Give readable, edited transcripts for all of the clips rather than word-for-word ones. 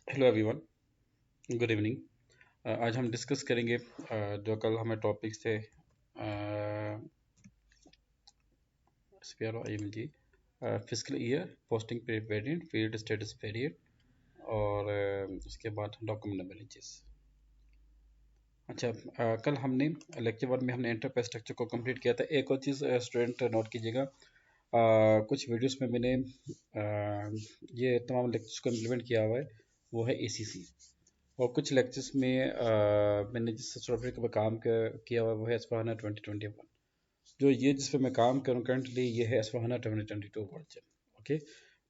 Hello everyone, good evening. आज हम discuss करेंगे जो कल हमें टॉपिक्स थे spare IMG, physical year, posting period variant, field status variant और उसके बाद डॉक्यूमेंट एनालिसिस। अच्छा, कल हमने लेक्चर वन में हमने एंटरप्राइज स्ट्रक्चर को कंप्लीट किया था। एक और चीज़ स्टूडेंट नोट कीजिएगा, कुछ वीडियोस में मैंने ये तमाम लेक्चर्स को इम्प्लीमेंट किया हुआ है, वो है ACC। और कुछ लेक्चर्स में मैंने जिस सॉफ्टवेयर पर काम किया हुआ है वो है एसवाहाना 2021। जो ये जिस पे मैं काम करूँ करंटली, ये है एसवाहाना 2022 वर्जन। ओके,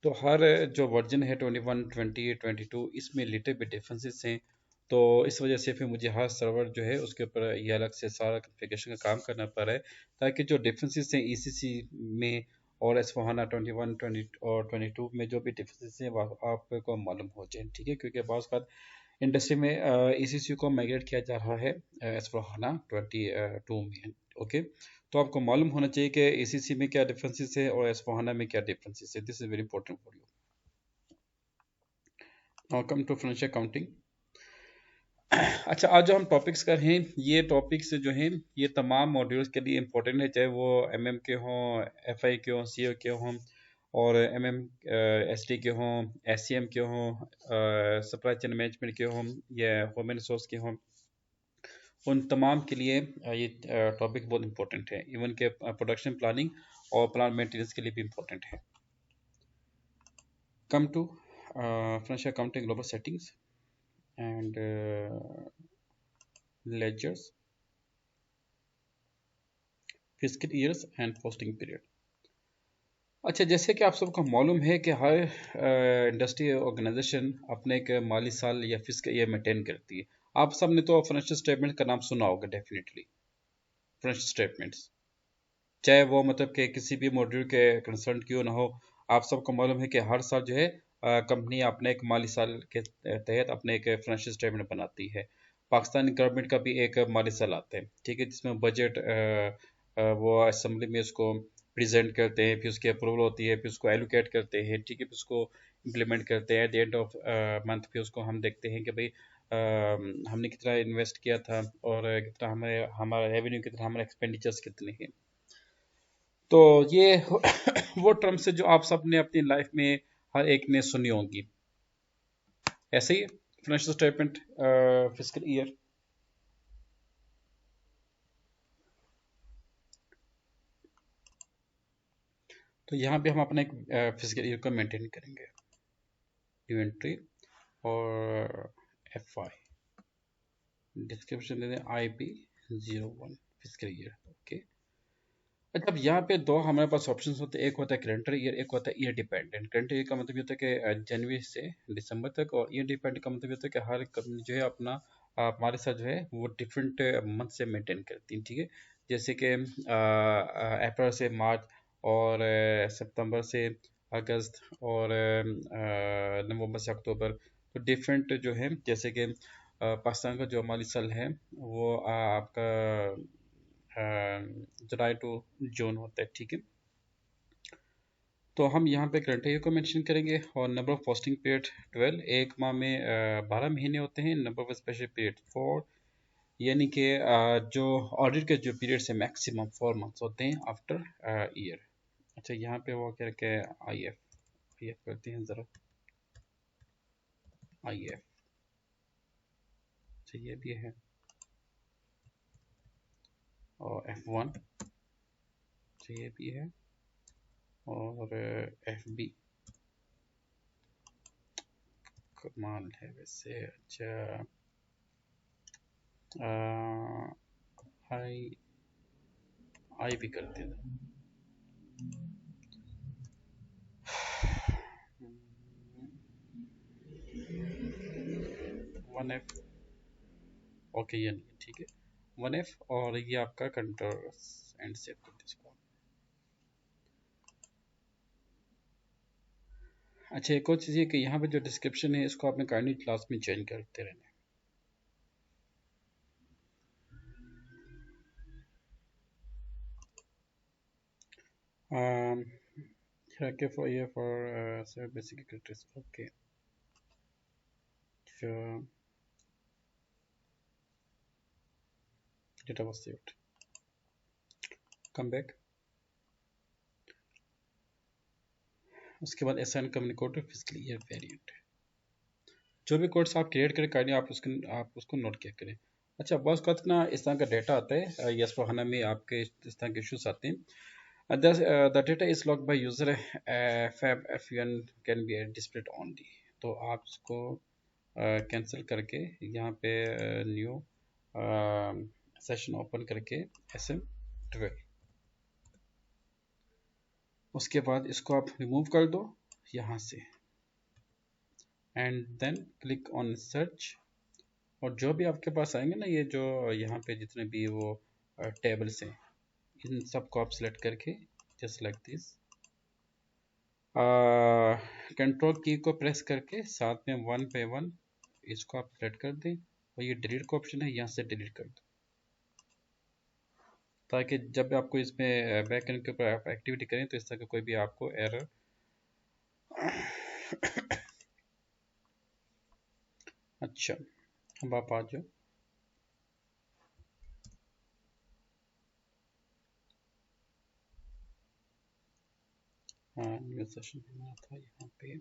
तो हर जो वर्जन है 21, 20, 22, इसमें लिटिल बिट डिफरेंसेस हैं। तो इस वजह से फिर मुझे हर सर्वर जो है उसके ऊपर ये अलग से सारा कॉन्फ़िगरेशन का काम करना पड़ रहा है, ताकि जो डिफरेंसेस हैं ECC में और एसवाहाना 21, 20 और 22 में जो भी डिफरेंसेस हैं वो आपको मालूम हो जाए। ठीक है, क्योंकि बहुत बार इंडस्ट्री में ECC को माइग्रेट किया जा रहा है एस/4HANA 22 में। ओके, तो आपको मालूम होना चाहिए कि ECC में क्या डिफरेंसेस है और एस/4HANA में क्या डिफरेंसेस है। This is very important for you. Now come to financial accounting. अच्छा, आज जो हम टॉपिक्स कर रहे हैं, ये टॉपिक्स जो हैं ये तमाम मॉड्यूल्स के लिए इंपॉर्टेंट है, चाहे वो MM के हों, FI के हों, CO के हों और MM SD के हों, SCM के हों, सप्लाई चेन मैनेजमेंट के हों या ह्यूमन रिसोर्स के हों। उन तमाम के लिए ये टॉपिक बहुत इंपॉर्टेंट है। इवन के प्रोडक्शन प्लानिंग और प्लान मेंटेनेंस के लिए भी इंपॉर्टेंट है। Come to financial accounting global settings and ledgers, fiscal years and posting period. अच्छा, जैसे कि आप सबको मालूम है कि हर इंडस्ट्री ऑर्गेनाइजेशन अपने एक माली साल या फिस्कल ईयर मेंटेन करती है। आप सब ने तो फाइनेंशियल स्टेटमेंट का नाम सुना होगा डेफिनेटली। फाइनेंशियल स्टेटमेंट्स, चाहे वो मतलब कि किसी भी मॉड्यूल के कंसर्न क्यों ना हो, आप सबको मालूम है कि हर साल जो है कंपनी अपने एक माली साल के तहत अपने एक फाइनेंशियल स्टेटमेंट बनाती है। पाकिस्तान गवर्नमेंट का भी एक माली साल आता है, ठीक है, जिसमें बजट वो असेंबली में उसको प्रेजेंट करते हैं, फिर उसकी अप्रूवल होती है, फिर उसको एलोकेट करते हैं, ठीक है, फिर उसको इम्प्लीमेंट करते हैं। At the end of month फिर उसको हम देखते हैं कि भाई हमने कितना इन्वेस्ट किया था और कितना हमारे हमारा रेवेन्यू कितना, हमारे एक्सपेंडिचर्स कितने हैं। तो ये वो टर्म्स है जो आप सब ने अपनी लाइफ में हर एक ने सुनी होंगी। ऐसे ही फाइनेंशियल स्टेटमेंट, फिस्कल ईयर। तो यहाँ पे हम अपना एक फिजिकल ईयर को मेंटेन करेंगे। इन्वेंट्री और FI, डिस्क्रिप्शन दे दें IP01 फिजिकल ईयर। ओके, अच्छा, अब यहाँ पे दो हमारे पास ऑप्शंस होते हैं, एक होता है कैलेंडर ईयर, एक होता है ईयर डिपेंडेंट। कैलेंडर ईयर का मतलब ये होता है कि जनवरी से दिसंबर तक, और ईयर डिपेंडेंट का मतलब ये होता है कि हर कंपनी जो है अपना हमारे साथ जो है वो डिफरेंट मंथ से मेंटेन करती है। ठीक है, जैसे कि अप्रैल से मार्च और सितंबर से अगस्त और नवंबर से अक्टूबर। तो डिफरेंट जो है, जैसे कि पाकिस्तान का जो माली साल है वो आपका जुलाई टू जून होता है। ठीक है, तो हम यहाँ पे करंट ईयर को मेंशन करेंगे और नंबर ऑफ पोस्टिंग पीरियड 12। एक माह में 12 महीने होते हैं। नंबर ऑफ स्पेशल पीरियड 4, यानी कि जो ऑडिट के जो पीरियड्स है मैक्सिमम 4 मंथ्स होते हैं आफ्टर ईयर। अच्छा, यहाँ पे वो क्या क्या आई एफ करते हैं ज़रा। IF, अच्छा ये भी है, और F1, अच्छा ये भी है, और FB, कमाल है वैसे। अच्छा, आई आई भी करते हैं। 1F, ओके ये नहीं है, ठीक है। 1F, और ये आपका कंट्रोल एंड सेव कर इसको। अच्छा, एक और चीज़ है कि यहाँ पे जो डिस्क्रिप्शन है इसको आपने काइंडली क्लास में चेंज करते रहना है। क्या फॉर ये for basic characters, okay. uh, data was saved. Come back. उसके बाद assign communicator fiscal year variant. जो भी कोड्स आप क्रिएट करें काइंडली आप उसको नोट किया करें. अच्छा बहुत का ना इस तरह का डेटा आता है यस फोहाना में आपके इस तरह के इश्यूज आते हैं. The data is logged by user fab fun can be displayed only. तो आप इसको कैंसिल करके यहाँ पे न्यू सेशन ओपन करके SM12. उसके बाद इसको आप रिमूव कर दो यहाँ से and then click on search. और जो भी आपके पास आएंगे ना ये जो यहाँ पे जितने भी वो टेबल्स हैं इन सबको आप सिलेक्ट करके जस्ट लाइक दिस कंट्रोल की को प्रेस करके साथ में 1 पे 1 इसको आप सेलेक्ट कर दें और ये डिलीट का ऑप्शन है यहाँ से डिलीट कर दो ताकि जब आपको इसमें बैक एंड के ऊपर आप एक्टिविटी करें तो इस तरह का कोई भी आपको एरर अच्छा अब आप आ जाओ. हाँ न्यू सेशन हमारा था यहाँ पे.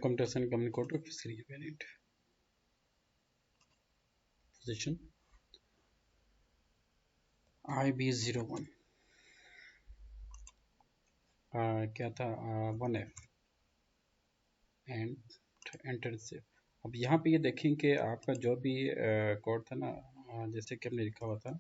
Computation company code to fiscal year variant position IB01 क्या था 1F एंड एंटर सेव. अब यहाँ पे ये देखें कि आपका जो भी कोड था ना जैसे कि हमने लिखा हुआ था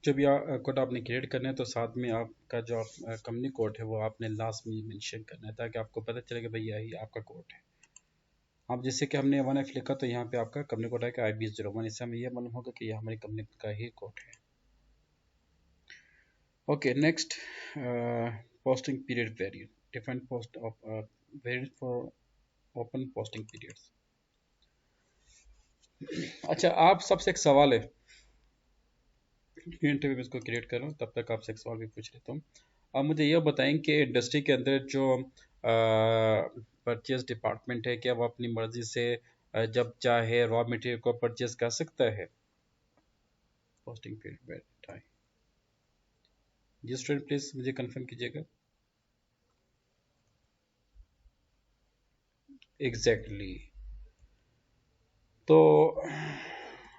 जब भी कोड आपने क्रिएट करना है तो साथ में आपका जो कंपनी कोड है वो आपने लास्ट में मेंशन करना है ताकि आपको पता चले कि भाई यही आपका कोड है. अब जैसे कि हमने 1F लिखा तो यहाँ पे आपका कंपनी कोड है कि IB01. इससे हमें ये मालूम होगा कि यह हमारी कंपनी का ही कोड है. Okay next posting period variant different post of variant for open posting periods. अच्छा आप सबसे एक सवाल है इंटरव्यू में इसको क्रिएट कर रहा हूँ तब तक आपसे एक सवाल भी पूछ लेता हूँ. आप मुझे यह बताएं कि इंडस्ट्री के अंदर जो परचेज डिपार्टमेंट है क्या वो अपनी मर्जी से जब चाहे रॉ मटेरियल को परचेज कर सकता है. पोस्टिंग पीरियड टाइम जी स्टूडेंट प्लीज मुझे कंफर्म कीजिएगा. एग्जैक्टली तो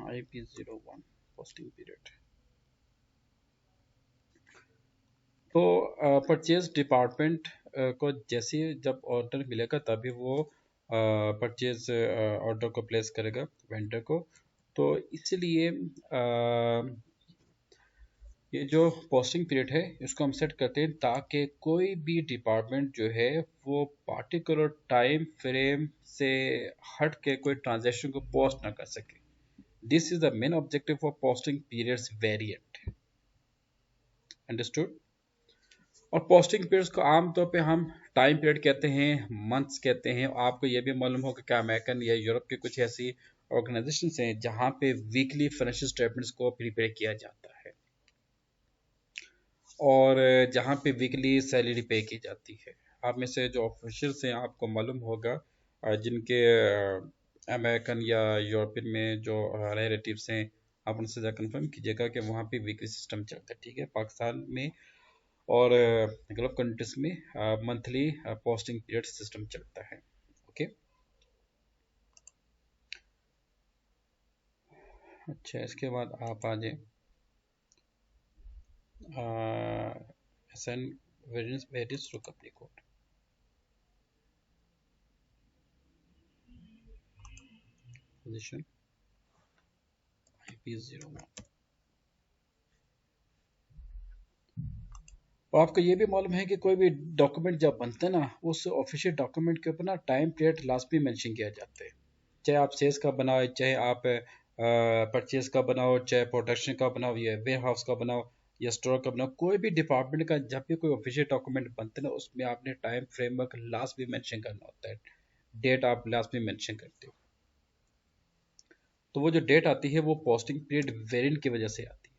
IP01 पोस्टिंग पीरियड तो परचेज डिपार्टमेंट को जैसे जब ऑर्डर मिलेगा तभी वो परचेज ऑर्डर को प्लेस करेगा वेंडर को. तो इसलिए ये जो पोस्टिंग पीरियड है इसको हम सेट करते हैं ताकि कोई भी डिपार्टमेंट जो है वो पार्टिकुलर टाइम फ्रेम से हट के कोई ट्रांजेक्शन को पोस्ट ना कर सके. This is the main objective of posting periods variant. Understood. और पोस्टिंग पीरियड्स को आमतौर पे हम टाइम पीरियड कहते हैं मंथ्स कहते हैं. आपको ये भी मालूम होगा कि अमेरिकन या यूरोप की कुछ ऐसी ऑर्गेनाइजेशन हैं जहाँ पे वीकली फाइनेंशियल स्टेटमेंट्स को प्रिपेयर किया जाता है और जहाँ पे वीकली सैलरी पे की जाती है. आप में से जो ऑफिशियल्स हैं आपको मालूम होगा जिनके अमेरिकन या यूरोपियन में जो रिलेटिव्स हैं आप उनसे ज़रा कंफर्म कीजिएगा कि वहाँ पे वीकली सिस्टम चलता है. ठीक है पाकिस्तान में और गल्फ कंट्रीज में मंथली पोस्टिंग पीरियड सिस्टम चलता है. ओके अच्छा इसके बाद आप आ जाए assign variance varies to company code. Position IP01। और आपको ये भी मालूम है कि कोई भी डॉक्यूमेंट जब बनता है ना, उस ऑफिशियल डॉक्यूमेंट के ऊपर ना टाइम पीरियड लास्ट में मेंशन किया जाता है। चाहे आप सेल्स का बनाओ, चाहे आप परचेज का बनाओ, चाहे प्रोडक्शन का बनाओ, या वेयर हाउस का बनाओ, या स्टोर का बनाओ, कोई भी डिपार्टमेंट का जब भी कोई ऑफिशियल डॉक्यूमेंट बनता है ना, उसमें आपने टाइम फ्रेमवर्क लास्ट में मेंशन करना होता है। डेट आप लास्ट में मेंशन करते हो। तो वो जो डेट आती है वो पोस्टिंग पीरियड वेरिएंट की वजह से आती है।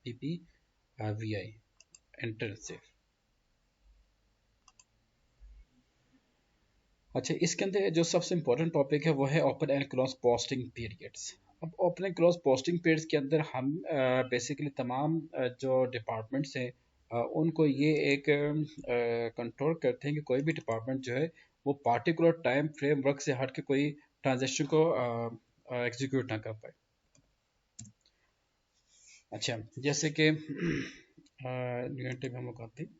PPVI एंटर से। अच्छा, इसके अंदर जो सबसे इम्पोर्टेंट टॉपिक है वो है open and close posting periods. अब open and close posting periods के अंदर हम बेसिकली तमाम जो डिपार्टमेंट्स हैं उनको ये एक कंट्रोल करते हैं कि कोई भी डिपार्टमेंट जो है वो पार्टिकुलर टाइम फ्रेम वर्क से हट के कोई ट्रांजेक्शन को एग्जीक्यूट ना कर पाए। अच्छा, जैसे कि यूनिट में हम लोग आते हैं,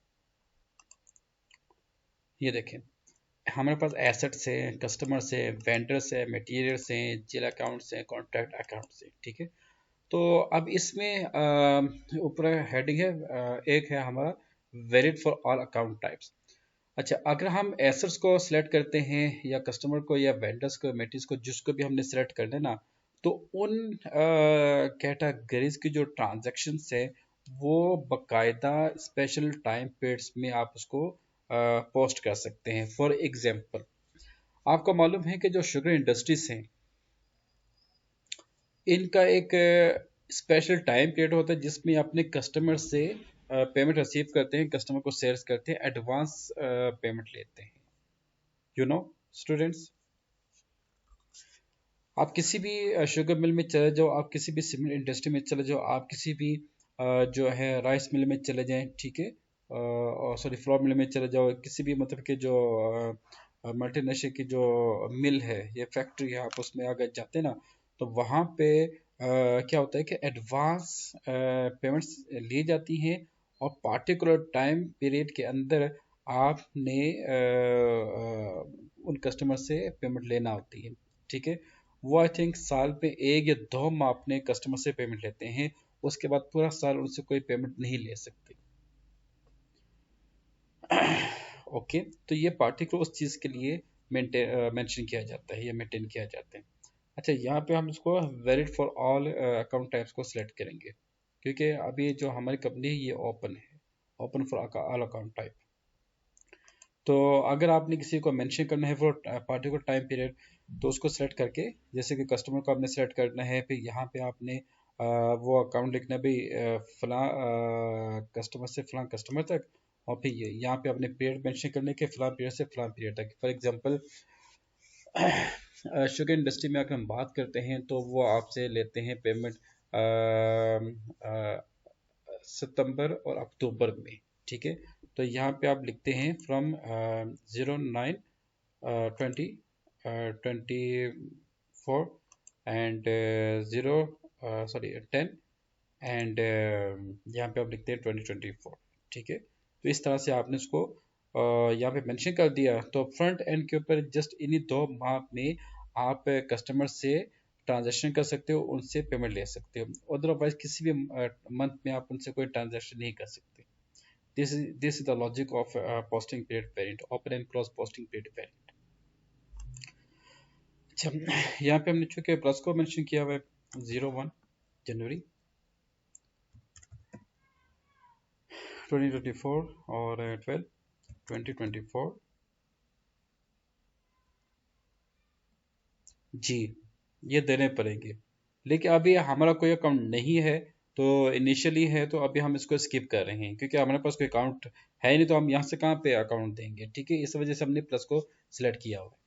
ये देखें हमारे पास एसेट्स हैं, कस्टमर्स हैं, वेंडर्स हैं, मटेरियल्स हैं, जिल अकाउंट्स हैं, कॉन्ट्रैक्ट अकाउंट्स हैं, ठीक है। तो अब इसमें ऊपर हेडिंग है, एक है हमारा valid for all account types. अच्छा, अगर हम एसेट्स को सिलेक्ट करते हैं या कस्टमर को या वेंडर्स को मटेरियल्स को जिसको भी हमने सिलेक्ट करना है ना, तो उन कैटेगरीज की जो ट्रांजैक्शंस है वो बकायदा स्पेशल टाइम पीरियड्स में आप उसको पोस्ट कर सकते हैं। फॉर एग्जांपल, आपको मालूम है कि जो शुगर इंडस्ट्रीज हैं इनका एक स्पेशल टाइम पीरियड होता है जिसमें अपने कस्टमर से पेमेंट रिसीव करते हैं, कस्टमर को सेल्स करते हैं, एडवांस पेमेंट लेते हैं। यू नो स्टूडेंट्स, आप किसी भी शुगर मिल में चले जाओ, आप किसी भी सीमेंट इंडस्ट्री में चले जाओ, आप किसी भी जो है राइस मिल में चले जाएं, ठीक है, और सॉरी फ्लोर मिल में चले जाओ, किसी भी मतलब कि जो मल्टीनेशनल की जो मिल है या फैक्ट्री है, आप उसमें अगर जाते हैं ना, तो वहाँ पे क्या होता है कि एडवांस पेमेंट्स ली जाती हैं और पार्टिकुलर टाइम पीरियड के अंदर आपने उन कस्टमर से पेमेंट लेना होती है, ठीक है। वो आई थिंक साल पे 1 या 2 माह अपने कस्टमर से पेमेंट लेते हैं, उसके बाद पूरा साल उनसे कोई पेमेंट नहीं ले सकते। ओके, तो ये पार्टिकुलर उस चीज़ के लिए मेंशन किया जाता है या मेंटेन किया जाता है। अच्छा, यहाँ पे हम इसको valid for all account types को सिलेक्ट करेंगे, क्योंकि अभी जो हमारी कंपनी है ये ओपन है, open for all account type. तो अगर आपने किसी को मेंशन करना है फॉर पार्टिकुलर टाइम पीरियड, तो उसको सेलेक्ट करके, जैसे कि कस्टमर को आपने सेलेक्ट करना है, फिर यहाँ पे आपने वो अकाउंट लिखना है भाई फलां कस्टमर से फलां कस्टमर तक, और फिर ये यहाँ पे आपने पीरियड मेंशन करने के फलां पीरियड से फलां पीरियड तक। फॉर एग्जांपल, शुगर इंडस्ट्री में अगर हम बात करते हैं तो वो आपसे लेते हैं पेमेंट सितंबर और अक्टूबर में, ठीक है। तो यहाँ पे आप लिखते हैं फ्रॉम 09 20 24 एंड 10 एंड यहाँ पे आप लिखते हैं 2024, ठीक है। तो इस तरह से आपने उसको यहाँ पे मेंशन कर दिया, तो फ्रंट एंड के ऊपर जस्ट इन्हीं 2 माह में आप कस्टमर से ट्रांजेक्शन कर सकते हो, उनसे पेमेंट ले सकते हो, अदरवाइज किसी भी मंथ में आप उनसे कोई ट्रांजेक्शन नहीं कर सकते। This is the logic of posting period variant, open and close posting period variant. अच्छा, यहाँ पे हमने चूंकि प्लस को मेंशन किया हुआ है, 01 जनवरी 2024 और 12 2024 जी, ये देने पड़ेंगे। लेकिन अभी हमारा कोई अकाउंट नहीं है, तो इनिशियली है तो अभी हम इसको स्किप कर रहे हैं, क्योंकि हमारे पास कोई अकाउंट है नहीं, तो हम यहाँ से कहाँ पे अकाउंट देंगे, ठीक है। इस वजह से हमने प्लस को सिलेक्ट किया हुआ है।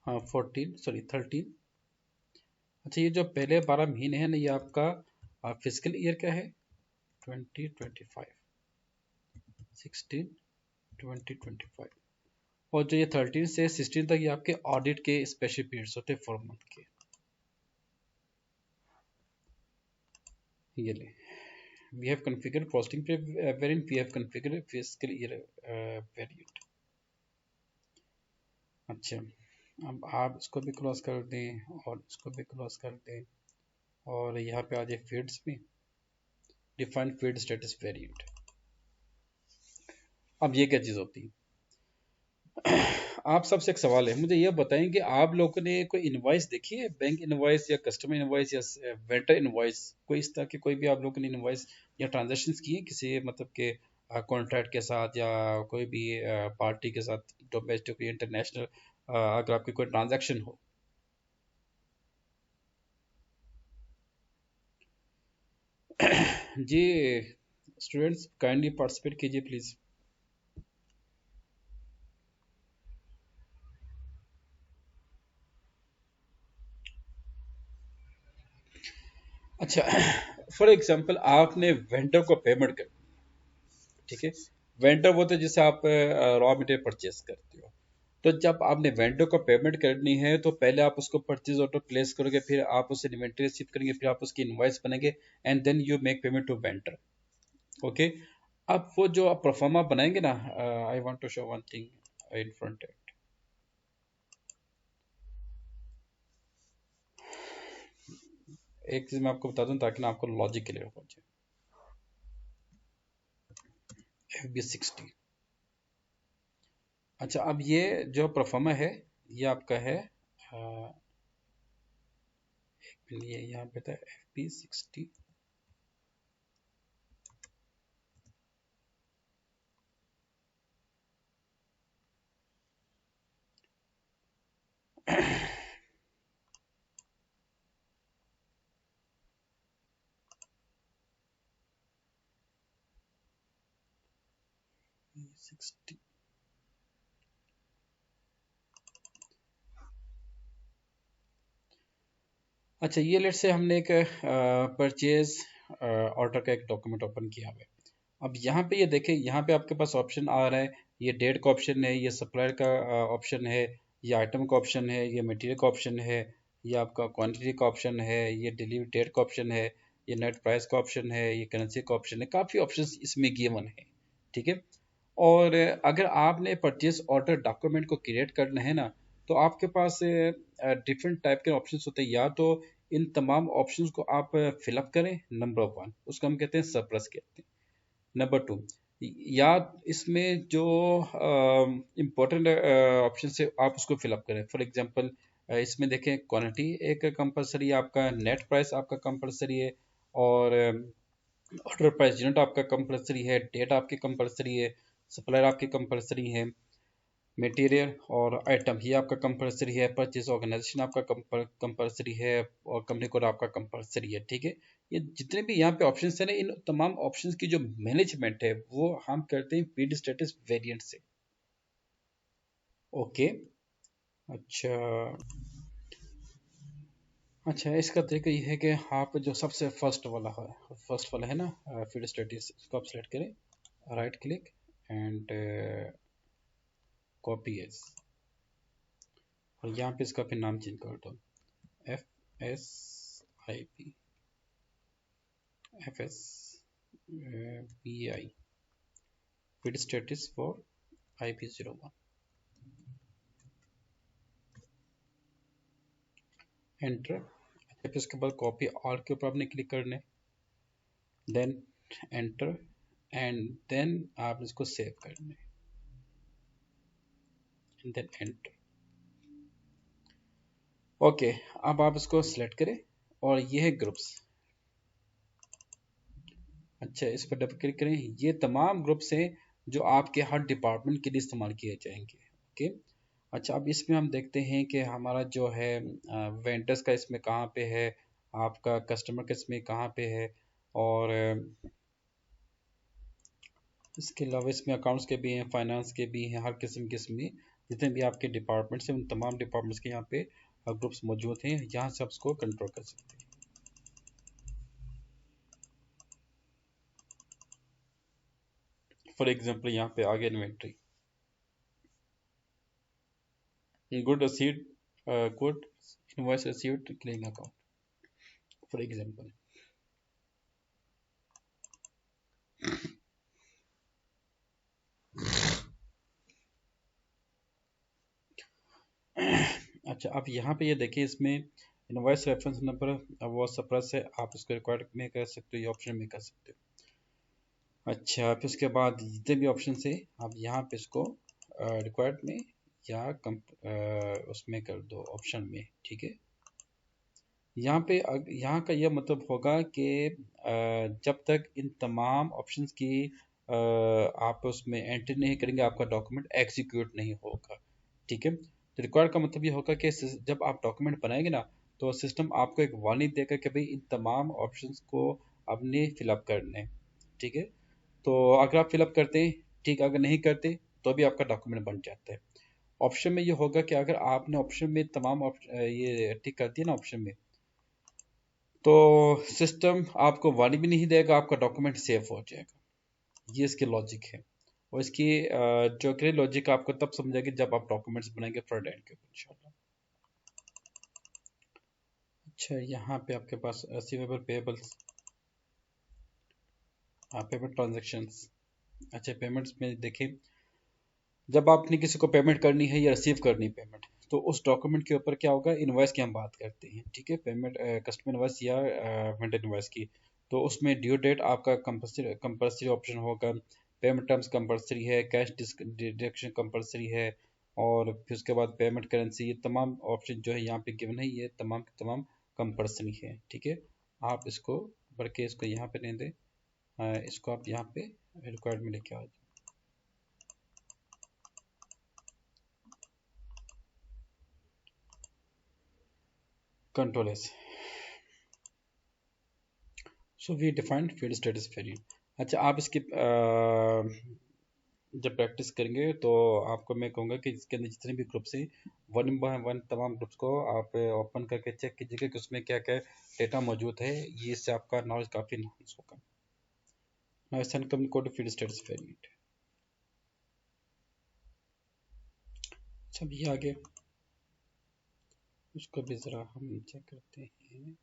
हाँ, 13। अच्छा, ये जो पहले 12 महीने हैं ना, ये आपका फिजिकल ईयर का है, 2025, 16 2025। और जो ये 13 से 16 तक ये आपके ऑडिट के स्पेशल पीरियड्स होते हैं 4 मंथ के। ये ले, we have configured posting variant, we have configured fiscal year variant। अच्छा, अब आप इसको भी क्रॉस कर दें और इसको भी क्रॉस कर दें और यहाँ पे आ जाए फील्ड्स में, डिफाइन फील्ड स्टेटस वेरिएंट। अब ये क्या चीज़ होती है? आप सबसे एक सवाल है, मुझे ये बताएं कि आप लोगों ने कोई इनवॉइस देखी है, बैंक इनवॉइस या कस्टमर इनवॉइस या वेंडर इनवॉइस, कोई इस तरह की कोई भी आप लोगों ने इनवॉइस या ट्रांजेक्शन किए किसी मतलब के कॉन्ट्रैक्ट के साथ या कोई भी पार्टी के साथ, डोमेस्टिक या इंटरनेशनल, अगर आपकी कोई ट्रांजैक्शन हो? जी, स्टूडेंट्स काइंडली पार्टिसिपेट कीजिए प्लीज। अच्छा, फॉर एग्जांपल आपने वेंडर को पेमेंट कर, ठीक है, वेंडर वो तो जिससे आप रॉ मटेरियल परचेस करते हो, तो जब आपने वेंडर को पेमेंट करनी है तो पहले आप उसको परचेज ऑर्डर प्लेस करोगे, फिर आप उसे इन्वेंटरी रिसीव करेंगे, फिर आप उसकी इनवॉइस बनेंगे and then you make payment to vendor. Okay, अब वो जो आप प्रोफार्मा बनाएंगे ना, I want to show one thing in front. एक चीज मैं आपको बता दूं ताकि ना आपको लॉजिक क्लियर हो जाए। FB60। अच्छा, अब ये जो परफॉर्मा है ये आपका है, ये यहाँ पे था FB60। FB60। अच्छा, ये लेट से हमने एक परचेज ऑर्डर का एक डॉक्यूमेंट ओपन किया हुआ है। अब यहाँ पे ये देखें, यहाँ पे आपके पास ऑप्शन आ रहा है, ये डेट का ऑप्शन है, ये सप्लायर का ऑप्शन है, ये आइटम का ऑप्शन है, ये मटेरियल का ऑप्शन है, ये आपका क्वांटिटी का ऑप्शन है, ये डिलीवरी डेट का ऑप्शन है, ये नेट प्राइस का ऑप्शन है, ये करेंसी का ऑप्शन है, काफ़ी ऑप्शन इसमें गिवन है। ठीक है, और अगर आपने परचेज ऑर्डर डॉक्यूमेंट को क्रिएट करना है ना, तो आपके पास डिफरेंट टाइप के ऑप्शंस होते हैं। या तो इन तमाम ऑप्शंस को आप फिलअप करें, नंबर वन, उसको हम कहते हैं सरप्लस कहते हैं। नंबर टू, या इसमें जो इम्पोर्टेंट ऑप्शन है आप उसको फिलअप करें। फॉर एग्जांपल इसमें देखें, क्वांटिटी एक कंपलसरी है आपका, नेट प्राइस आपका कंपलसरी है, और ऑर्डर प्राइस यूनिट आपका कंपलसरी है, डेट आपकी कंपलसरी है, सप्लायर आपकी कंपलसरी है, मटेरियल और आइटम ये आपका कंपलसरी है, परचेज ऑर्गेनाइजेशन आपका कंपलसरी है, और कंपनी कोड आपका कंपलसरी है। ठीक है, ये जितने भी यहाँ पे ऑप्शंस हैं ना, इन तमाम ऑप्शंस की जो मैनेजमेंट है वो हम करते हैं फील्ड स्टेटस वेरिएंट से। ओके। अच्छा, अच्छा, इसका तरीका ये है कि आप जो सबसे फर्स्ट वाला है ना, फील्ड स्टेटस, इसको आप सेलेक्ट करें, right click and copy as, और यहाँ पे इसका फिर नाम चेंज कर दो, FSIP, FSPI, feed status for IP01, enter. फिर उसके बाद कॉपी ऑल के ऊपर आपने क्लिक करना है, देन एंटर, एंड देन आप इसको सेव करना है, देन एंटर। ओके, अब आप इसको सिलेक्ट करें और ये है ग्रुप्स। अच्छा, इस पर डबल क्लिक करें, ये तमाम ग्रुप्स हैं जो आपके हर डिपार्टमेंट के लिए इस्तेमाल किए जाएंगे। ओके। अच्छा, अब इसमें हम देखते हैं कि हमारा जो है वेंडर्स का इसमें कहाँ पे है, आपका कस्टमर का इसमें कहाँ पे है, और इसके अलावा इसमें अकाउंट्स के भी हैं, फाइनेंस के भी हैं, हर किस्म के इसमें जितने भी आपके डिपार्टमेंट्स हैं उन तमाम डिपार्टमेंट्स के यहाँ पे ग्रुप्स मौजूद हैं, यहाँ से आप उसको कंट्रोल कर सकते हैं। फॉर एग्जांपल यहाँ पे आ गया inventory, good received, good invoice received clearing account, for example. अच्छा, अब यहाँ पे ये देखिए, इसमें इनवॉइस रेफरेंस नंबर वो सप्रेस है, आप इसको रिक्वायर्ड में कर सकते हो, ये ऑप्शन में कर सकते हो। अच्छा, फिर उसके बाद जितने भी ऑप्शन है आप यहाँ पे इसको रिक्वायर्ड में या उसमें कर दो, ऑप्शन में, ठीक है। यहाँ पे यहाँ का यह मतलब होगा कि जब तक इन तमाम ऑप्शंस की आप उसमें एंट्री नहीं करेंगे, आपका डॉक्यूमेंट एग्जीक्यूट नहीं होगा, ठीक है। तो रिक्वायर्ड का मतलब ये होगा कि जब आप डॉक्यूमेंट बनाएंगे ना, तो सिस्टम आपको एक वार्निंग देगा कि भाई इन तमाम ऑप्शंस को आपने फिलअप करने हैं, ठीक है। तो अगर आप फिलअप करते हैं ठीक, अगर नहीं करते तो भी आपका डॉक्यूमेंट बन जाता है। ऑप्शन में ये होगा कि अगर आपने ऑप्शन में तमाम ये टिक कर दिया ना ऑप्शन में, तो सिस्टम आपको वार्निंग भी नहीं देगा, आपका डॉक्यूमेंट सेव हो जाएगा। ये इसकी लॉजिक है। और इसकी जो कि लॉजिक आपको तब समझेगी जब आप डॉक्यूमेंट्स बनाएंगे फ्रंट एंड के ऊपर इंशाल्लाह। अच्छा, यहाँ पे आपके पास रिसीवेबल पेबल्स, पेमेंट ट्रांजेक्शन्स। अच्छा, पेमेंट्स में देखें, जब आपने किसी को पेमेंट करनी है या रिसीव करनी है पेमेंट, तो उस डॉक्यूमेंट के ऊपर क्या होगा, इनवॉइस की हम बात करते हैं, ठीक है। पेमेंट कस्टमर इनवॉइस या वेंडर इनवॉइस की, तो उसमें ड्यू डेट आपका कंपल्सरी ऑप्शन होगा, पेमेंट टर्म्स कंपल्सरी है, कैश डिडक्शन कंपल्सरी है, और फिर उसके बाद पेमेंट करेंसी, ये तमाम ऑप्शन जो है यहाँ पे गिवन है, ये तमाम के तमाम कंपल्सरी है, ठीक है। आप इसको बढ़ के इसको यहाँ पे नहीं दें, इसको आप यहाँ पे रिक्वायर्ड में लेके आओ। Control S. So we defined field status variant. अच्छा, आप इसकी जब प्रैक्टिस करेंगे तो आपको मैं कहूँगा कि इसके अंदर जितने भी ग्रुप्स हैं, वन बाय वन तमाम ग्रुप्स को आप ओपन करके चेक कीजिएगा कि उसमें क्या क्या डेटा मौजूद है, ये इससे आपका नॉलेज काफ़ी इनहांस होगा। नाउ सेंड कम कोड फील्ड स्टेटस वेरिएंट। अच्छा, ये आगे उसको भी ज़रा हम चेक करते हैं।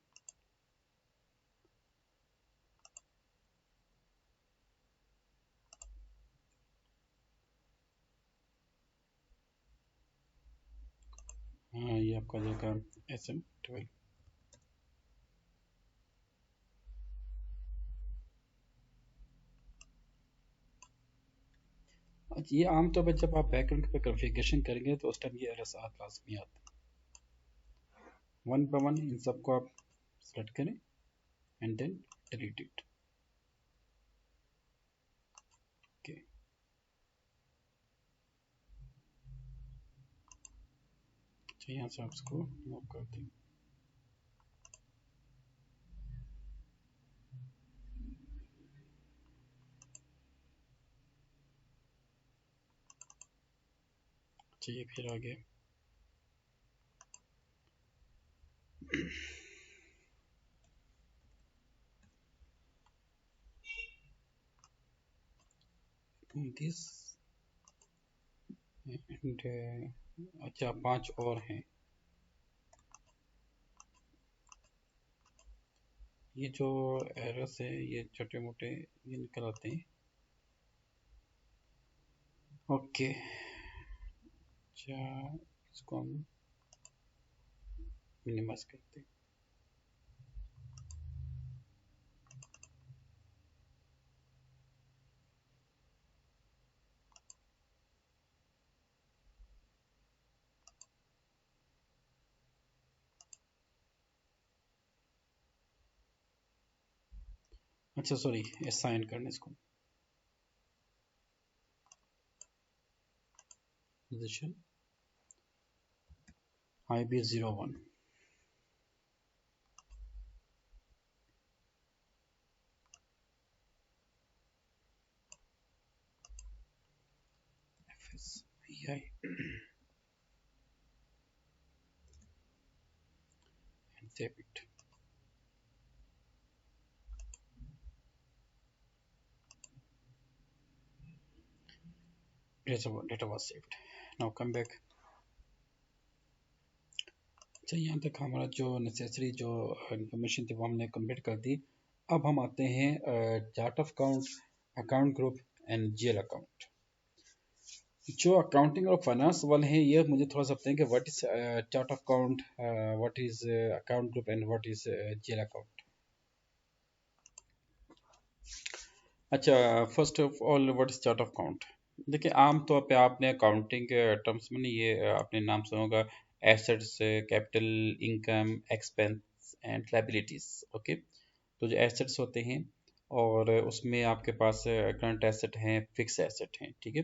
हाँ, ये आपका जाएगा SM12। अच्छा, ये आमतौर पर जब आप बैकएंड पे कॉन्फ़िगरेशन करेंगे तो उस टाइम ये एरर्स लाजमी आते हैं। वन बाय वन इन सबको आप सेलेक्ट करें and then delete it. Okay, तो यहाँ से आप इसको लॉक कर दें। चलिए फिर आगे। दिस एंड अच्छा, 5 और हैं। ये जो एरर्स है ये छोटे मोटे ये निकल आते हैं। ओके, अच्छा, इसको हम मिनिमाइज करते हैं। अच्छा सॉरी, असाइन करना इसको position IB01। FSVI and save it। data was saved। now come back। अच्छा, यहाँ तक हमारा जो नेसेसरी जो इंफॉर्मेशन थी वो हमने कंप्लीट कर दी। अब हम आते हैं chart of account, account group and GL account. जो अकाउंटिंग और फाइनेंस वाले हैं ये मुझे थोड़ा सा बताएं कि what is chart of account, what is account group and what is GL account. अच्छा, first of all what is chart of account. देखिए आम तौर पे आपने अकाउंटिंग के टर्म्स में नहीं ये आपने नाम सुना होगा, assets, capital, income, expense and liabilities. Okay, तो जो एसेट्स होते हैं और उसमें आपके पास करंट एसेट हैं, फिक्स एसेट हैं, ठीक है।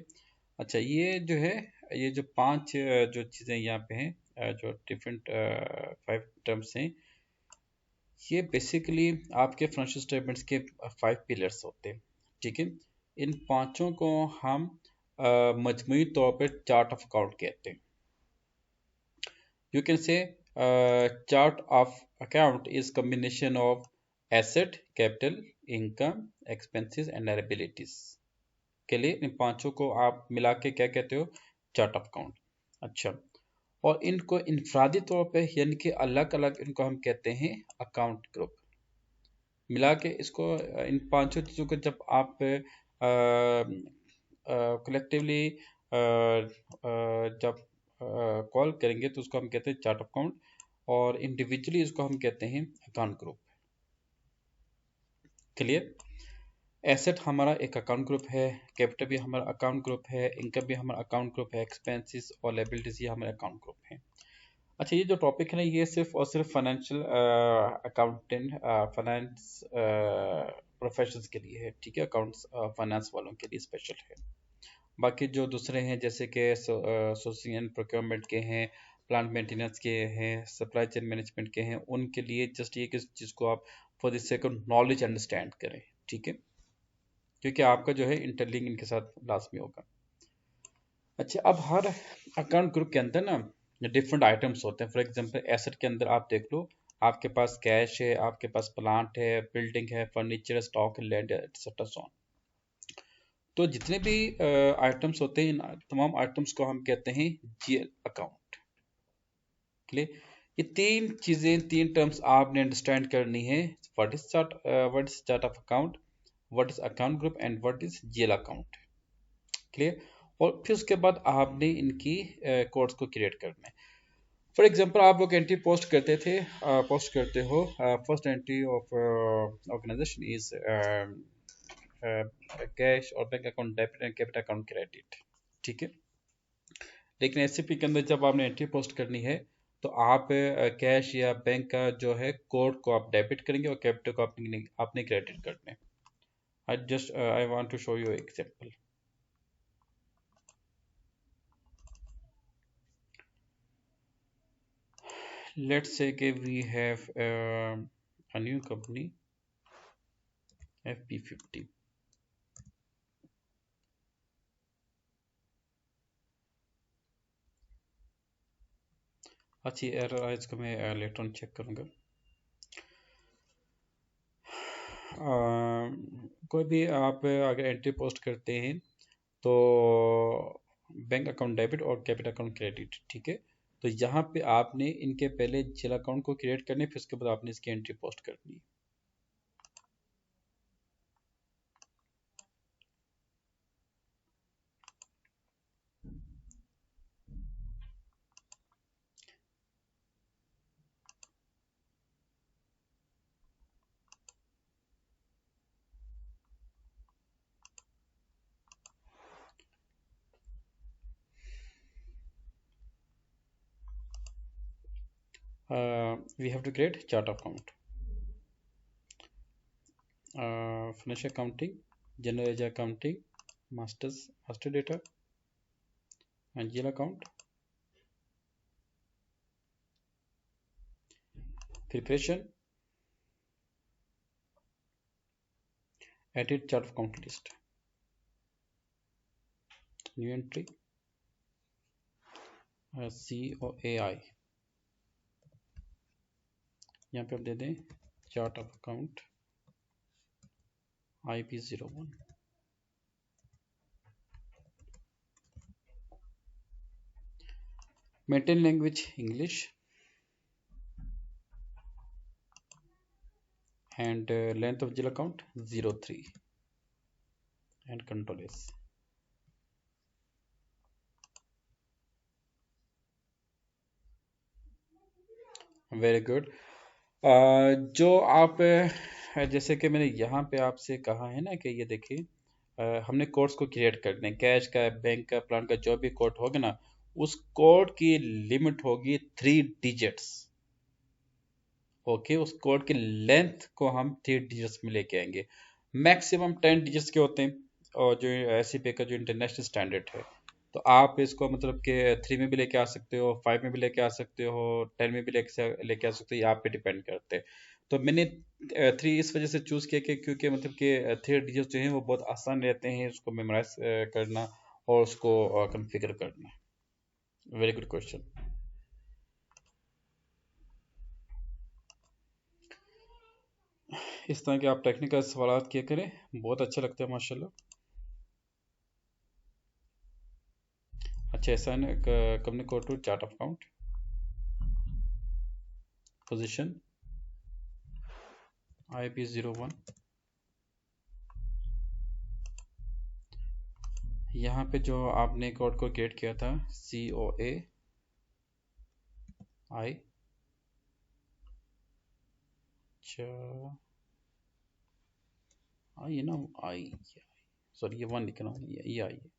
अच्छा ये जो है, ये जो पांच जो चीज़ें यहाँ पे हैं, जो डिफरेंट फाइव टर्म्स हैं, ये बेसिकली आपके फाइनेंशियल स्टेटमेंट्स के फाइव पिलर्स होते हैं, ठीक है। इन पांचों को हम मजमूई तौर पर चार्ट ऑफ अकाउंट कहते हैं। You can say chart of account is combination of asset, capital, income, expenses and liabilities के लिए इन पांचों को आप मिला के क्या कहते हो, चार्ट ऑफ अकाउंट। अच्छा, और इनको इनफरादी तौर पे यानी कि अलग अलग इनको हम कहते हैं अकाउंट ग्रुप। मिला के इसको इन पांचों चीज़ों को जब आप कलेक्टिवली जब कॉल करेंगे तो उसको हम कहते हैं चार्ट ऑफ अकाउंट, और इंडिविजुअली इसको हम कहते हैं अकाउंट ग्रुप। क्लियर। एसेट हमारा एक अकाउंट ग्रुप है, कैपिटल भी हमारा अकाउंट ग्रुप है, इनकम भी हमारा अकाउंट ग्रुप है, एक्सपेंसेस और लायबिलिटीज ये हमारे अकाउंट ग्रुप है। अच्छा, ये जो टॉपिक है ना ये सिर्फ और सिर्फ फाइनेंशियल अकाउंटेंट, फाइनेंस प्रोफेशंस के लिए है, ठीक है, अकाउंट्स फाइनेंस वालों के लिए स्पेशल है। बाकी जो दूसरे हैं जैसे कि सोर्सिंग एंड प्रोक्योरमेंट के हैं, प्लांट मेंटेनेंस के हैं, सप्लाई चेन मैनेजमेंट के हैं, उनके लिए जस्ट ये कि इस चीज़ को आप for the sake of knowledge understand करें, ठीक है, क्योंकि आपका जो है इंटरलिंक इनके साथ लाजमी होगा। अच्छा, अब हर अकाउंट ग्रुप के अंदर ना डिफरेंट आइटम्स होते हैं। फॉर एग्जांपल एसेट के अंदर आप देख लो, आपके पास कैश है, आपके पास प्लांट है, बिल्डिंग है, furniture, stock, land etcetera so on. तो जितने भी आइटम्स होते हैं इन तमाम आइटम्स को हम कहते हैं जीएल अकाउंट। क्लियर। ये तीन चीजें, तीन टर्म्स आपने अंडरस्टैंड करनी है। What is chart of account, what is account group and what is GL account. Clear. और फिर उसके बाद आपने इनकी कोड्स को क्रिएट करना है। फॉर एग्जांपल आप लोग एंट्री पोस्ट करते थे, पोस्ट करते हो, first entry of organisation is cash और bank account debit and capital account credit, ठीक है। लेकिन एससीपी के अंदर जब आपने एंट्री पोस्ट करनी है तो आप कैश या बैंक का जो है कोड को आप डेबिट करेंगे और कैपिटल को आपने क्रेडिट करना है। I want to show you example. Let's say कि we have a new company FP50। अच्छी एरर है, इसको मैं लेटर ऑन चेक करूँगा। कोई भी आप अगर एंट्री पोस्ट करते हैं तो बैंक अकाउंट डेबिट और कैपिटल अकाउंट क्रेडिट, ठीक है। तो यहाँ पे आपने इनके पहले जेल अकाउंट को क्रिएट करने, फिर उसके बाद आपने इसकी एंट्री पोस्ट करनी है। We have to create chart of account, financial accounting, general ledger accounting, master data and GL account, preparation, edit chart of account list, new entry, COAI, यहाँ पे आप दे दें chart of account IP01। Maintain language English and length of GL account 03 and control S। Very good. जो आप जैसे कि मैंने यहाँ पे आपसे कहा है ना कि ये देखिए, हमने कोड्स को क्रिएट करने, कैश का, बैंक का, प्लान का, जो भी कोड होगा ना, उस कोड की लिमिट होगी 3 डिजिट्स। ओके, उस कोड की लेंथ को हम 3 डिजिट्स में लेके आएंगे। मैक्सिमम 10 डिजिट्स के होते हैं, और जो एस पे का जो इंटरनेशनल स्टैंडर्ड है, तो आप इसको मतलब कि 3 में भी लेके आ सकते हो, 5 में भी लेके आ सकते हो, 10 में भी लेके आ सकते हो, ये आप पे डिपेंड करते हैं। तो मैंने 3 इस वजह से चूज़ किया कि क्योंकि मतलब कि 3 डिजिट्स जो हैं वो बहुत आसान रहते हैं उसको मेमोराइज करना और उसको कॉन्फ़िगर करना। Very good question. इस तरह के आप टेक्निकल सवाल किया करें, बहुत अच्छा लगता है माशाल्लाह। अच्छा, ऐसा है ना, company code to chart of account, position IP01। यहाँ पे जो आपने कोड को क्रिएट किया था, COAI, अच्छा, आई है ना, आई, सॉरी ये 1 लिख रहा हूँ, ये आई है।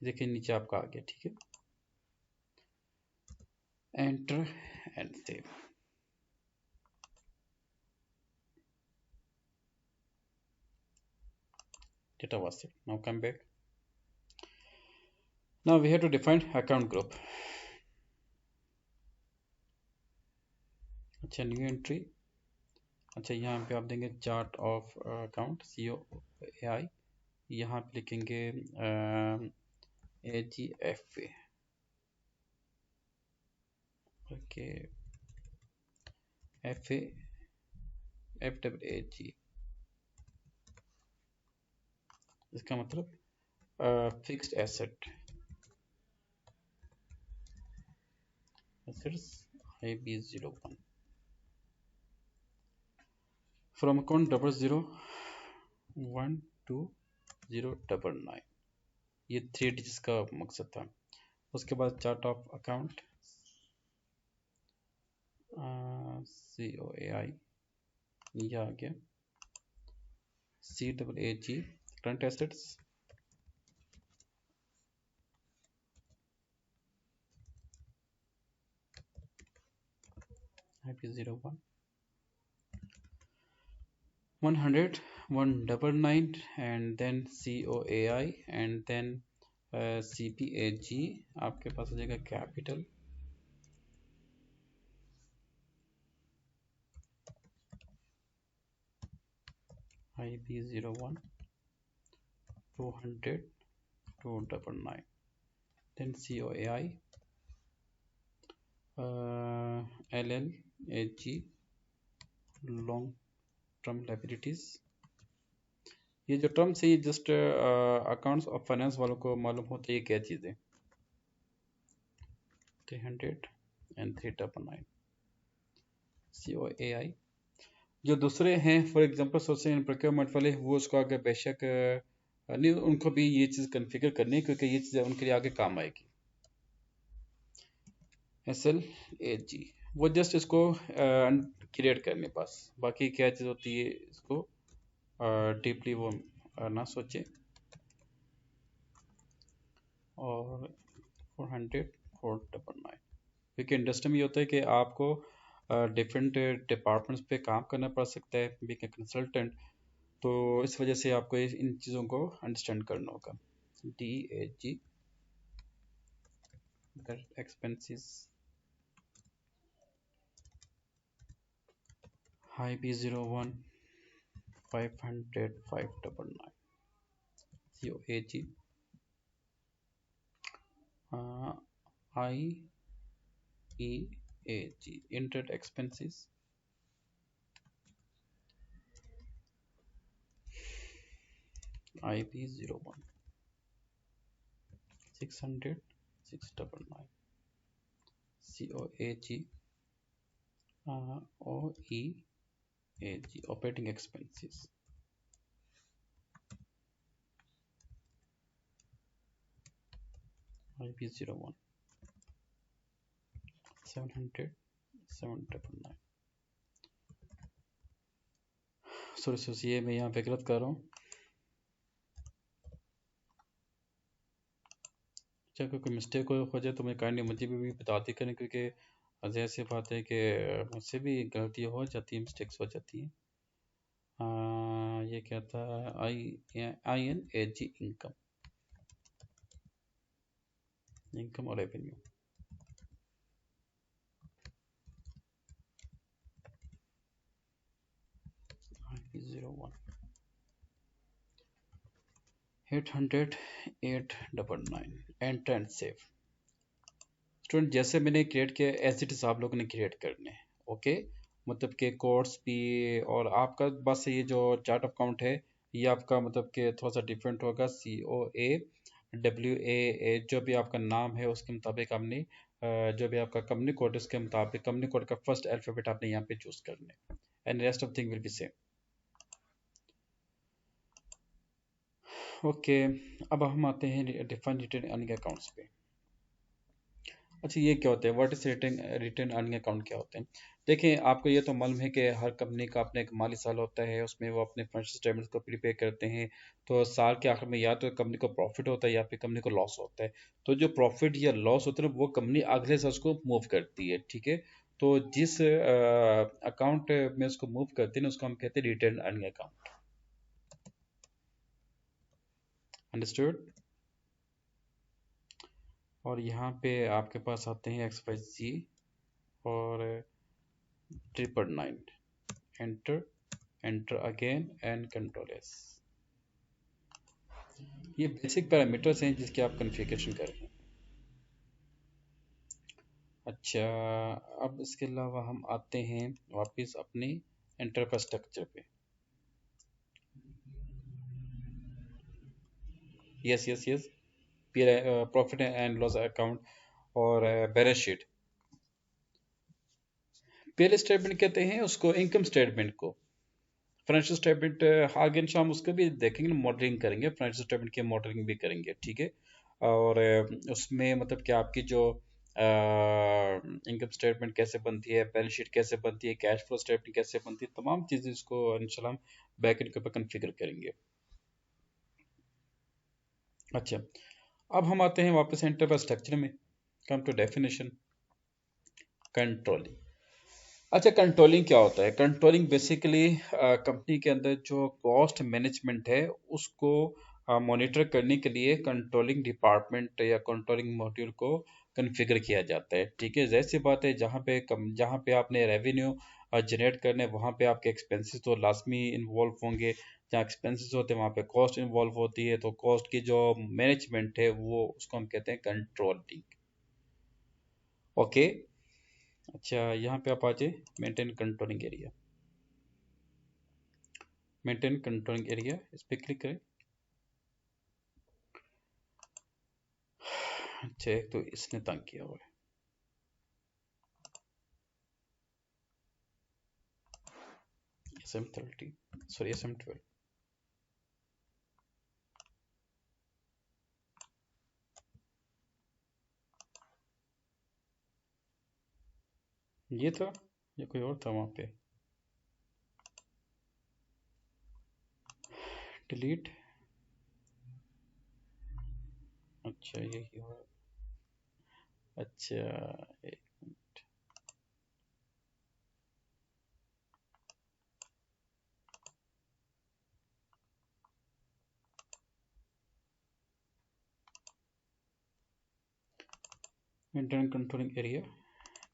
देखिए नीचे आपका आ गया, ठीक है। Enter and save. Data was saved. Now come back. Now we have to define account group. अच्छा, न्यू एंट्री। अच्छा, यहाँ पे आप देंगे चार्ट ऑफ अकाउंट, COAI। यहाँ पे लिखेंगे AGFA। ओके, FA, FAAG, इसका मतलब fixed asset, assets IB01, from account 001209। ये 3 डिजिट्स का मकसद था। उसके बाद चार्ट ऑफ अकाउंट, COAI, ये आ गया, CAAG, current assets, IP01, 100, 199, and then COAI, and then CPAG। आपके पास हो जाएगा capital, IP01, 200, 299, then COAI, LLAG, long term liabilities. ये जो टर्म्स है, ये जस्ट अकाउंट्स ऑफ फाइनेंस वालों को मालूम होता है ये क्या चीज़ है। 300 एंड 399, COAI। जो दूसरे हैं, for example sourcing and procurement वाले, वो उसको आगे बेशक नहीं, उनको भी ये चीज़ कॉन्फ़िगर करनी है क्योंकि ये चीज़ उनके लिए आगे काम आएगी। SLAG, वो जस्ट इसको क्रिएट करने, बस। बाकी क्या चीज़ होती है इसको डीपली वो ना सोचे। और 400, 499, क्योंकि इंडस्ट्री में ये होता है कि आपको डिफरेंट डिपार्टमेंट्स पे काम करना पड़ सकता है, बीइंग ए कंसल्टेंट। तो इस वजह से आपको इन चीज़ों को अंडरस्टैंड करना होगा। DAG, expenses, IP01, 500, 599, COAG, IEAG, interest expenses, IP01, 600, 699, COAG, OEAG, operating expenses, IP01, 700, 799। Sorry ये मैं यहाँ पे गलत कर रहा हूँ। चाहे कोई मिस्टेक हो जाए तो मैं काइंडली मुझे भी बताती करें, क्योंकि ज़ाहिर सी बात है कि मुझसे भी गलती हो जाती है, मिस्टेक्स हो जाती हैं। ये क्या था? INAG, इनकम, इनकम और revenue. IP01 800 899, enter and save. Student जैसे मैंने क्रिएट किया ऐसे इट इज़ आप लोगों ने क्रिएट करने हैं। ओके, मतलब कि कोड्स भी, और आपका बस ये जो चार्ट ऑफ अकाउंट है ये आपका मतलब कि थोड़ा सा डिफरेंट होगा। COAWA जो भी आपका नाम है उसके मुताबिक आपने जो भी आपका कंपनी कोड है उसके मुताबिक कंपनी कोड का फर्स्ट अल्फ़ाबेट आपने यहाँ पे चूज करना है, and rest of thing will be same. Okay, अब हम आते हैं डिफाइन रिटेन अर्निंग अकाउंट्स पे। अच्छा, ये क्या होता है? What is retain retain earning account क्या होते हैं? देखें, आपको ये तो मालूम है कि हर कंपनी का अपना एक माली साल होता है, उसमें वो अपने फाइनेंशियल स्टेटमेंट्स को प्रिपेयर करते हैं। तो साल के आखिर में या तो कंपनी को प्रॉफिट होता है या फिर कंपनी को लॉस होता है। तो जो प्रॉफिट या लॉस होता है वो कंपनी अगले साल उसको मूव करती है, ठीक है। तो जिस अकाउंट में उसको मूव करती है ना उसको हम कहते हैं रिटेन अर्निंग अकाउंट। अंडरस्टूड? और यहाँ पे आपके पास आते हैं XYZ और 999, enter, enter again and control S. ये बेसिक पैरामीटर्स हैं जिसके आप कॉन्फ़िगरेशन कर रहे हैं। अच्छा, अब इसके अलावा हम आते हैं वापस अपने इंफ्रास्ट्रक्चर पे। Yes yes yes, profit and loss account और बैलेंस शीट। पहले स्टेटमेंट कहते हैं उसको इनकम स्टेटमेंट को। फाइनेंशियल स्टेटमेंट आगे शाम उसको भी देखेंगे, मॉडलिंग करेंगे, फाइनेंशियल स्टेटमेंट की मॉडलिंग भी करेंगे, ठीक है। और उसमें मतलब कि आपकी जो इनकम स्टेटमेंट कैसे बनती है, बैलेंस शीट कैसे बनती है, कैश फ्लो स्टेटमेंट कैसे बनती है, तमाम चीज़ें इसको इंशाल्लाह हम बैक एंड के ऊपर कन्फिगर करेंगे। अच्छा, अब हम आते हैं वापस एंटरप्राइज स्ट्रक्चर में। Come to definition, controlling. अच्छा, कंट्रोलिंग क्या होता है? कंट्रोलिंग बेसिकली कंपनी के अंदर जो कॉस्ट मैनेजमेंट है उसको मॉनिटर करने के लिए कंट्रोलिंग डिपार्टमेंट या कंट्रोलिंग मॉड्यूल को कॉन्फ़िगर किया जाता है, ठीक है। जैसी बात है जहाँ पे आपने रेवेन्यू जनरेट करने वहाँ पे आपके एक्सपेंसेस तो लाजमी इन्वॉल्व होंगे। जहाँ एक्सपेंसेस होते हैं वहाँ पे कॉस्ट इन्वॉल्व होती है, तो कॉस्ट की जो मैनेजमेंट है वो उसको हम कहते हैं कंट्रोलिंग। ओके, अच्छा यहाँ पे आप आ जाए maintain controlling area. Maintain controlling area इस पर क्लिक करें। अच्छा, एक तो इसने तंग किया हुआ है। SM30, sorry SM12। ये था या कोई और था वहाँ पे? डिलीट। अच्छा यही हुआ। अच्छा, एक minute. Maintain controlling area,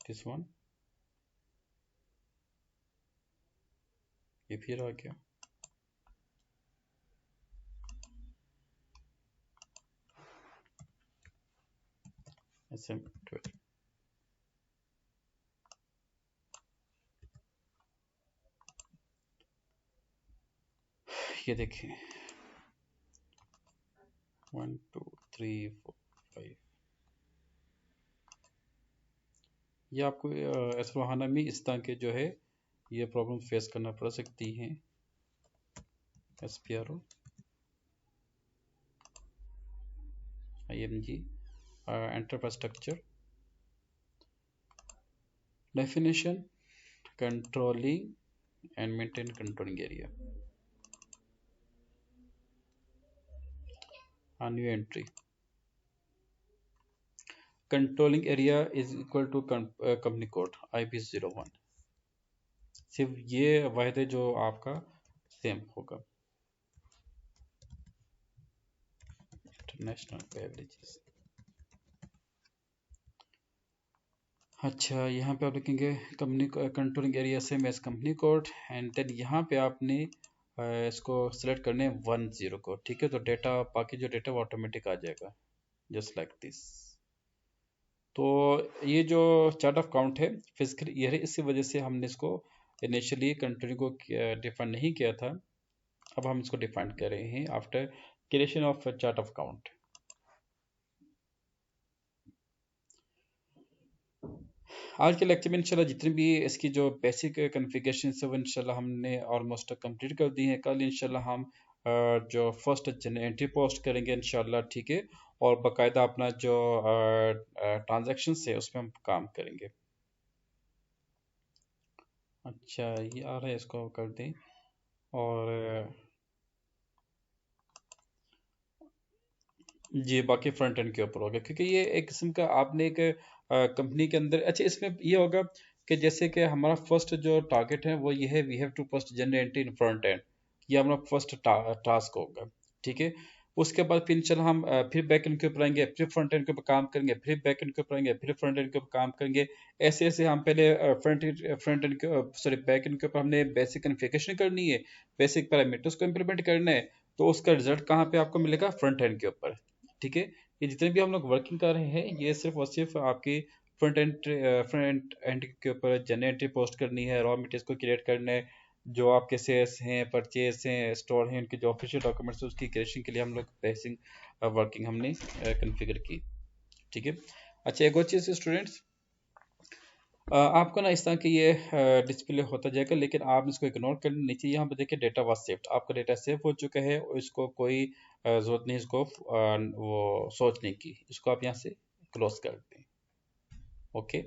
this one. ये फिर आ गया। SM12। ये देखें, 1 2 3 4 5। ये आपको S/4HANA में इस तरह के जो है ये प्रॉब्लम फेस करना पड़ सकती हैं। SPRO IMG enterprise structure. definition, controlling and maintain controlling area. A new entry, controlling area is equal to company code IP01। सिर्फ ये वाहिद है जो आपका सेम होगा। International averages. अच्छा, यहाँ पे आप लिखेंगे company controlling area same as company code, and then यहाँ पे आपने इसको सिलेक्ट करने 10 को, ठीक है। तो डेटा, बाकी जो डेटा वो ऑटोमेटिक आ जाएगा जस्ट लाइक दिस। तो ये जो चार्ट ऑफ काउंट है फिजिकल ईयर है, इसी वजह से हमने इसको इनिशियली कंट्रोलिंग को डिफाइन नहीं किया था, अब हम इसको डिफाइन कर रहे हैं after creation of chart of count. आज के लेक्चर में इंशाल्लाह जितनी भी इसकी जो बेसिक कॉन्फ़िगरेशन है वो इंशाल्लाह हमने ऑलमोस्ट कंप्लीट कर दी है। कल इंशाल्लाह हम जो फर्स्ट एंट्री पोस्ट करेंगे इंशाल्लाह, ठीक है, और बाकायदा अपना जो ट्रांजैक्शन है उसमें हम काम करेंगे। अच्छा, ये आ रहा है, इसको कर दें। और जी बाकी फ्रंट एंड के ऊपर होगा, क्योंकि ये एक किस्म का आपने एक कंपनी के अंदर, अच्छा इसमें ये होगा कि जैसे कि हमारा फर्स्ट जो टारगेट है वो ये है, we have to first generate in front end, ये हमारा फर्स्ट टास्क होगा, ठीक है। उसके बाद फिर चल हम फिर बैक एंड के ऊपर आएंगे, फिर फ्रंट एंड के ऊपर काम करेंगे, फिर बैक एंड के ऊपर आएंगे, फिर फ्रंट एंड के ऊपर काम करेंगे। ऐसे ऐसे हम पहले फ्रंट एंड के, सॉरी, बैक एंड के ऊपर हमने बेसिक कॉन्फ़िगरेशन करनी है, बेसिक पैरामीटर्स को इम्प्लीमेंट करना है। तो उसका रिजल्ट कहाँ पे आपको मिलेगा? फ्रंट एंड के ऊपर, ठीक है। ये जितने भी हम लोग वर्किंग कर रहे हैं ये सिर्फ और सिर्फ आपकी फ्रंट एंड के ऊपर जनरेटरी पोस्ट करनी है, रॉ मटेरियल्स को क्रिएट करना है, जो आपके सेल्स हैं, परचेज हैं, स्टोर हैं, उनके जो ऑफिशियल डॉक्यूमेंट्स हैं उसकी क्रिएशन के लिए हम लोग बेसिक वर्किंग हमने कॉन्फ़िगर की, ठीक है। अच्छा, एक और चीज़ स्टूडेंट्स, आपको ना इस तरह की ये डिस्प्ले होता जाएगा, लेकिन आप इसको इग्नोर कर नीचे यहाँ पे देखिए डेटा वाज सेव्ड, आपका डेटा सेव हो चुका है और इसको कोई ज़रूरत नहीं इसको वो सोचने की, इसको आप यहाँ से क्लोज कर दें। ओके।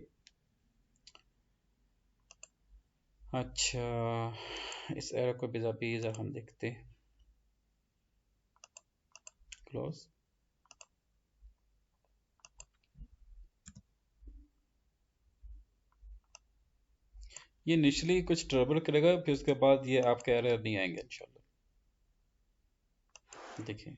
अच्छा, इस एरर को भी हम देखते हैं। क्लोज। ये इनिशियली कुछ ट्रबल करेगा, फिर उसके बाद ये आपके एरर नहीं आएंगे इंशाल्लाह। देखिए,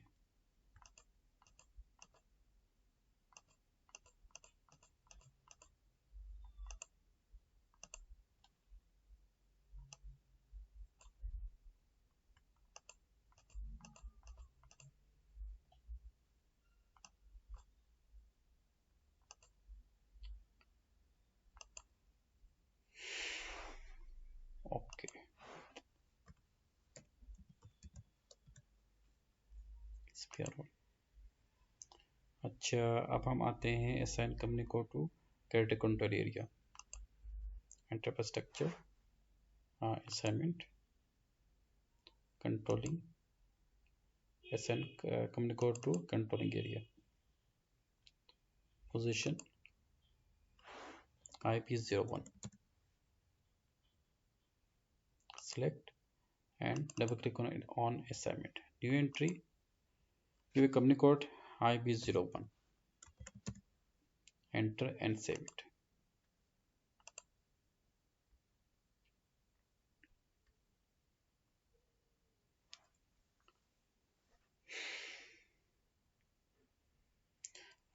ओके, अच्छा, अब हम आते हैं असाइन कंपनी को to credit control area, enterprise structure, assignment, controlling, assign company code to controlling area, position IP01, select and double click on assignment, new entry, give a company code IP01, enter and save it।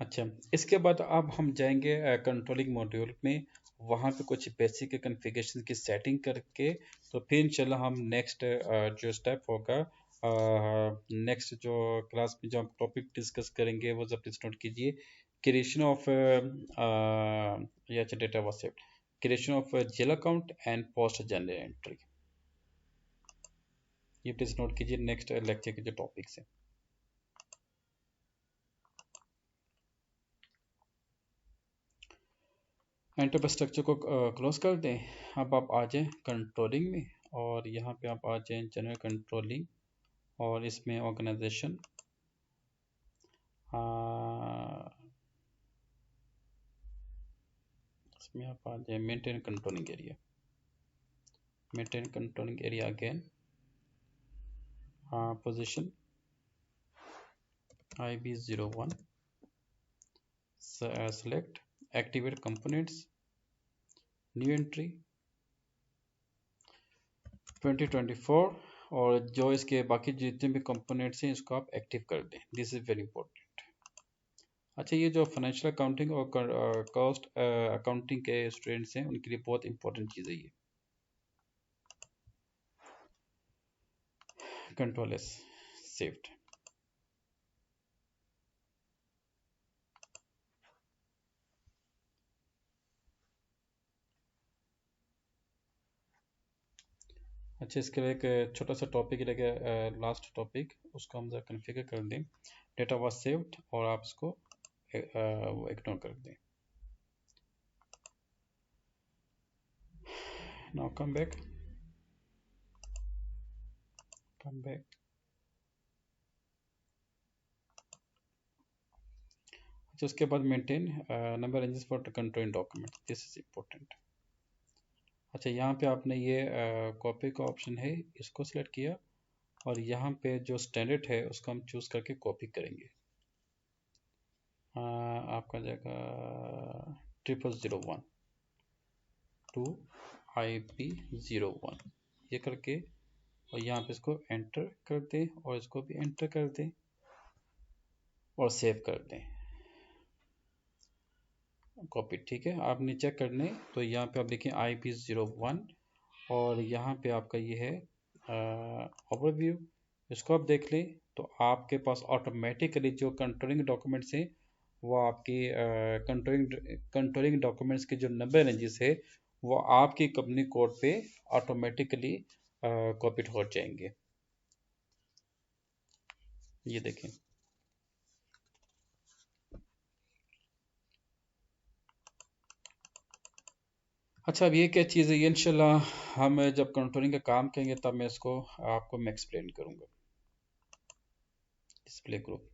अच्छा, इसके बाद अब हम जाएंगे controlling module में, वहाँ पे कुछ बेसिक कॉन्फ़िगरेशन की सेटिंग करके, तो फिर इंशाल्लाह हम नेक्स्ट जो स्टेप होगा, नेक्स्ट जो क्लास में जो हम टॉपिक डिस्कस करेंगे वो जब प्लीज नोट कीजिए, क्रिएशन ऑफ या data was saved, creation of GL account and post general entry, ये प्लीज नोट कीजिए नेक्स्ट लेक्चर के जो टॉपिक्स हैं। एंटरप्राइज स्ट्रक्चर को क्लोज कर दें। अब आप आ जाएं कंट्रोलिंग में, और यहाँ पे आप आ जाएं जनरल कंट्रोलिंग, और इसमें ऑर्गेनाइजेशन, इसमें आप आ जाए maintain controlling area, maintain controlling area again, position IB01, select activate components, new entry 2024, और जो इसके बाकी जितने भी कंपोनेंट्स हैं इसको आप एक्टिव कर दें। This is very important. अच्छा, ये जो फाइनेंशियल अकाउंटिंग और कॉस्ट अकाउंटिंग के स्टूडेंट्स हैं उनके लिए बहुत इंपॉर्टेंट चीज़ है ये। Control S saved. अच्छा, इसके लिए एक छोटा सा टॉपिक रहेगा, लास्ट टॉपिक, उसको हम जरा कन्फिगर कर दें। डेटा वाज सेव्ड और आप इसको इग्नोर कर दें। Now come back, come back. अच्छा, उसके बाद maintain number ranges for controlling document, this is important. अच्छा, यहाँ पे आपने ये कॉपी का ऑप्शन है, इसको सिलेक्ट किया और यहाँ पे जो स्टैंडर्ड है उसको हम चूज़ करके कॉपी करेंगे। आपका जाएगा 0001 टू IP01, ये करके और यहाँ पे इसको एंटर कर दें और इसको भी एंटर कर दें और सेव कर दें। कॉपी, ठीक है। आपने चेक कर लें तो यहाँ पे आप देखें IP01 और यहाँ पे आपका ये है ओवरव्यू, इसको आप देख लें तो आपके पास ऑटोमेटिकली जो कंट्रोलिंग डॉक्यूमेंट्स हैं वो आपकी कंट्रोलिंग डॉक्यूमेंट्स के जो नंबर रेंजेस है वो आपकी कंपनी कोड पे ऑटोमेटिकली कॉपीड हो जाएंगे। ये देखें। अच्छा, अब ये क्या चीज़ है, ये इंशाल्लाह हम जब कंट्रोलिंग का काम करेंगे तब मैं इसको आपको मैं एक्सप्लेन करूँगा। डिस्प्ले ग्रुप,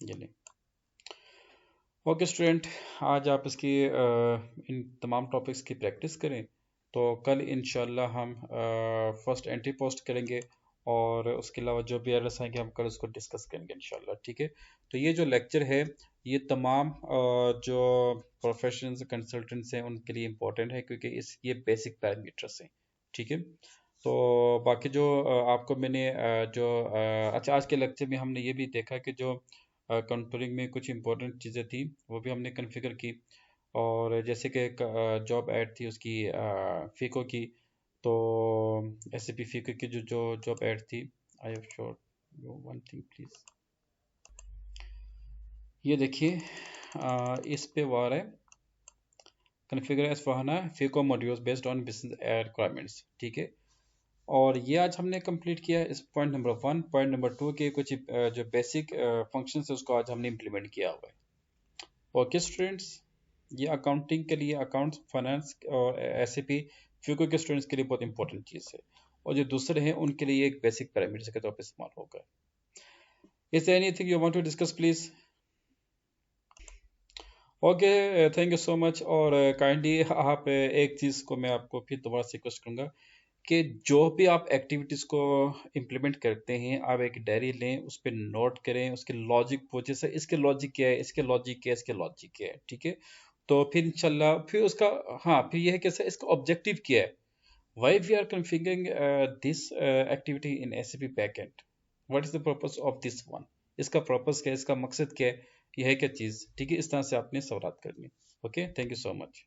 ये लें। ओके स्टूडेंट, आज आप इसकी इन तमाम टॉपिक्स की प्रैक्टिस करें, तो कल इंशाल्लाह हम फर्स्ट एंट्री पोस्ट करेंगे और उसके अलावा जो भी एरर्स आएंगे हम कल उसको डिस्कस करेंगे इंशाल्लाह, ठीक है। तो ये जो लेक्चर है ये तमाम जो प्रोफेशनल्स कंसल्टेंट्स हैं उनके लिए इम्पोर्टेंट है क्योंकि ये बेसिक पैरामीटर्स हैं, ठीक है। तो बाकी जो आपको मैंने अच्छा, आज के लेक्चर में हमने ये भी देखा कि जो कंट्रोलिंग में कुछ इंपॉर्टेंट चीज़ें थी वो भी हमने कॉन्फ़िगर की, और जैसे कि एक जॉब ऐड थी उसकी फीको की, तो एसएपी फीको की जो जो जॉब ऐड थी, I have showed you one thing please. ये देखिए, इस पे वो आ रहा है configure S four HANA FICO modules based on business requirements, ठीक है। और ये आज हमने कंप्लीट किया इस पॉइंट नंबर 1। पॉइंट नंबर 2 के कुछ जो बेसिक फंक्शंस है उसको आज हमने इम्प्लीमेंट किया हुआ है। ओके स्टूडेंट्स, ये अकाउंटिंग के लिए, अकाउंट्स, फाइनेंस और एसएपी फ्यूको के स्टूडेंट्स के लिए बहुत इंपॉर्टेंट चीज़ है, और जो दूसरे हैं उनके लिए एक बेसिक पैरामीटर्स के तौर पर इस्तेमाल होगा। Is there anything you want to discuss please? Okay, thank you so much. और काइंडली आप एक चीज़ को मैं आपको फिर दोबारा से रिक्वेस्ट करूँगा कि जो भी आप एक्टिविटीज़ को इम्प्लीमेंट करते हैं आप एक डायरी लें, उस पर नोट करें, उसके लॉजिक पूछे से इसके लॉजिक क्या है, इसके लॉजिक क्या है, इसके लॉजिक क्या है, ठीक है। तो फिर इंशाल्लाह फिर उसका, हाँ, फिर यह है कैसे इसका ऑब्जेक्टिव क्या है, why we are configuring this activity in SAP backend, what is the purpose of this one, इसका पर्पस क्या है, इसका मकसद क्या है, यह है क्या चीज़, ठीक है। इस तरह से आपने सवाल करनी। Okay, thank you so much.